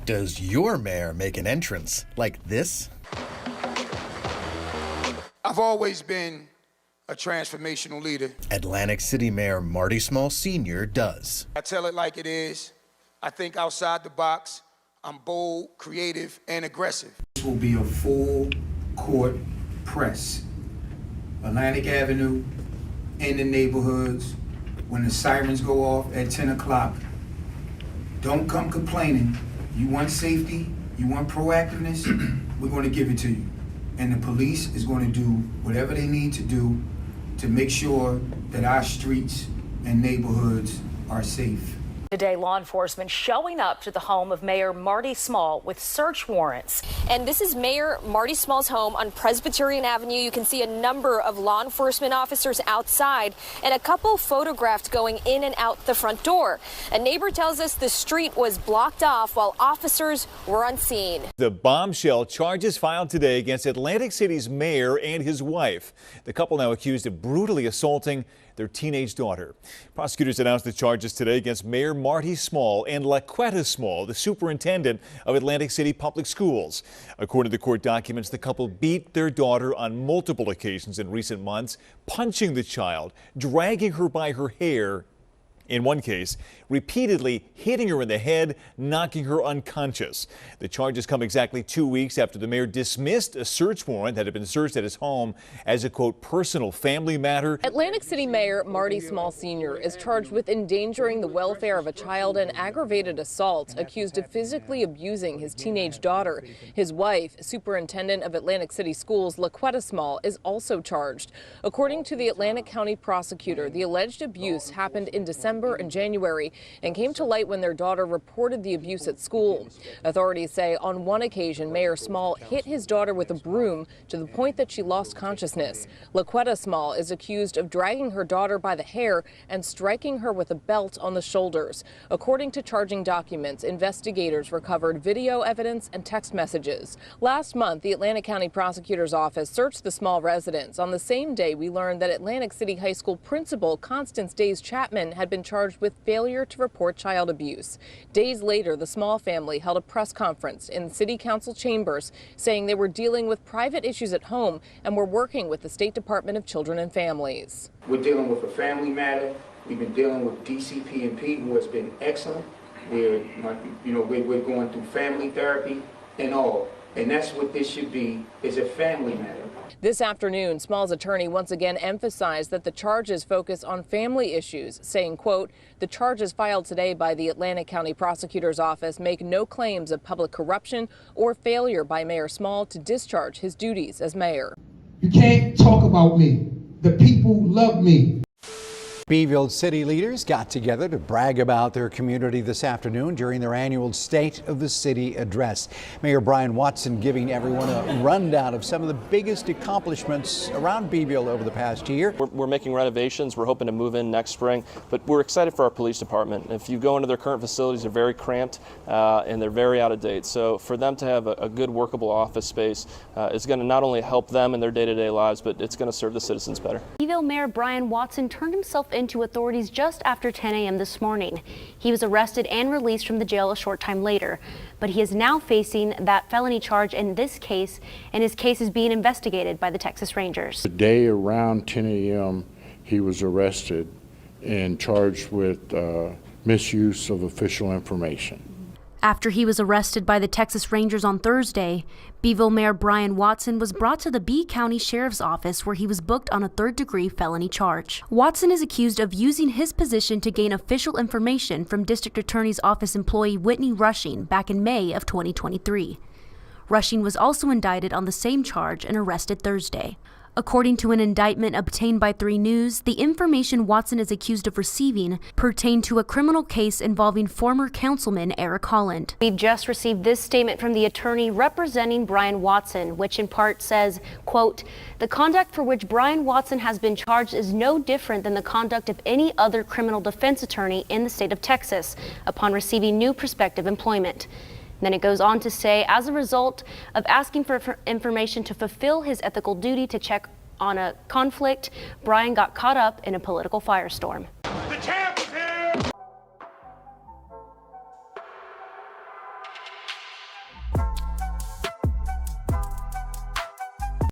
Does your mayor make an entrance like this? I've always been a transformational leader. Atlantic City Mayor Marty Small Sr. does. I tell it like it is. I think outside the box. I'm bold, creative, and aggressive. This will be a full court press. Atlantic Avenue, in the neighborhoods, when the sirens go off at 10 o'clock. Don't come complaining. You want safety, you want proactiveness, we're going to give it to you. And the police is going to do whatever they need to do to make sure that our streets and neighborhoods are safe. Today, law enforcement showing up to the home of Mayor Marty Small with search warrants. And this is Mayor Marty Small's home on Presbyterian Avenue. You can see a number of law enforcement officers outside and a couple photographed going in and out the front door. A neighbor tells us the street was blocked off while officers were on scene. The bombshell charges filed today against Atlantic City's mayor and his wife. The couple now accused of brutally assaulting their teenage daughter. Prosecutors announced the charges today against Mayor Marty Small and Marty Small, the superintendent of Atlantic City Public Schools. According to court documents, the couple beat their daughter on multiple occasions in recent months, punching the child, dragging her by her hair, in one case, repeatedly hitting her in the head, knocking her unconscious. The charges come exactly 2 weeks after the mayor dismissed a search warrant that had been searched at his home as a, quote, personal family matter. Atlantic City Mayor Marty Small Sr. is charged with endangering the welfare of a child and aggravated assault, accused of physically abusing his teenage daughter. His wife, Superintendent of Atlantic City Schools, Marty Small, is also charged. According to the Atlantic County prosecutor, the alleged abuse happened in December and January and came to light when their daughter reported the abuse at school. Authorities say on one occasion, Mayor Small hit his daughter with a broom to the point that she lost consciousness. Marty Small is accused of dragging her daughter by the hair and striking her with a belt on the shoulders. According to charging documents, investigators recovered video evidence and text messages. Last month, the Atlantic County Prosecutor's Office searched the Small residence. On the same day, we learned that Atlantic City High School principal Constance Days Chapman had been charged with failure to report child abuse. Days later, the Small family held a press conference in the city council chambers saying they were dealing with private issues at home and were working with the State Department of Children and Families. We're dealing with a family matter. We've been dealing with DCP&P, who has been excellent. We're going through family therapy and all. And that's what this should be, is a family matter. This afternoon, Small's attorney once again emphasized that the charges focus on family issues, saying, quote, the charges filed today by the Atlantic County Prosecutor's Office make no claims of public corruption or failure by Mayor Small to discharge his duties as mayor. You can't talk about me. The people love me. Beeville city leaders got together to brag about their community this afternoon during their annual State of the City address. Mayor Brian Watson giving everyone a rundown of some of the biggest accomplishments around Beeville over the past year. We're making renovations. We're hoping to move in next spring, but we're excited for our police department. If you go into their current facilities, they're very cramped and they're very out of date. So for them to have a good workable office space is going to not only help them in their day-to-day lives, but it's going to serve the citizens better. Beeville Mayor Brian Watson turned himself into authorities just after 10 a.m. this morning. He was arrested and released from the jail a short time later, but he is now facing that felony charge in this case, and his case is being investigated by the Texas Rangers. Today around 10 a.m. he was arrested and charged with misuse of official information. After he was arrested by the Texas Rangers on Thursday, Beeville Mayor Brian Watson was brought to the Bee County Sheriff's Office where he was booked on a third-degree felony charge. Watson is accused of using his position to gain official information from District Attorney's Office employee Whitney Rushing back in May of 2023. Rushing was also indicted on the same charge and arrested Thursday. According to an indictment obtained by 3 News, the information Watson is accused of receiving pertained to a criminal case involving former councilman Eric Holland. We've just received this statement from the attorney representing Brian Watson, which in part says, quote, the conduct for which Brian Watson has been charged is no different than the conduct of any other criminal defense attorney in the state of Texas upon receiving new prospective employment. Then it goes on to say, as a result of asking for information to fulfill his ethical duty to check on a conflict, Brian got caught up in a political firestorm.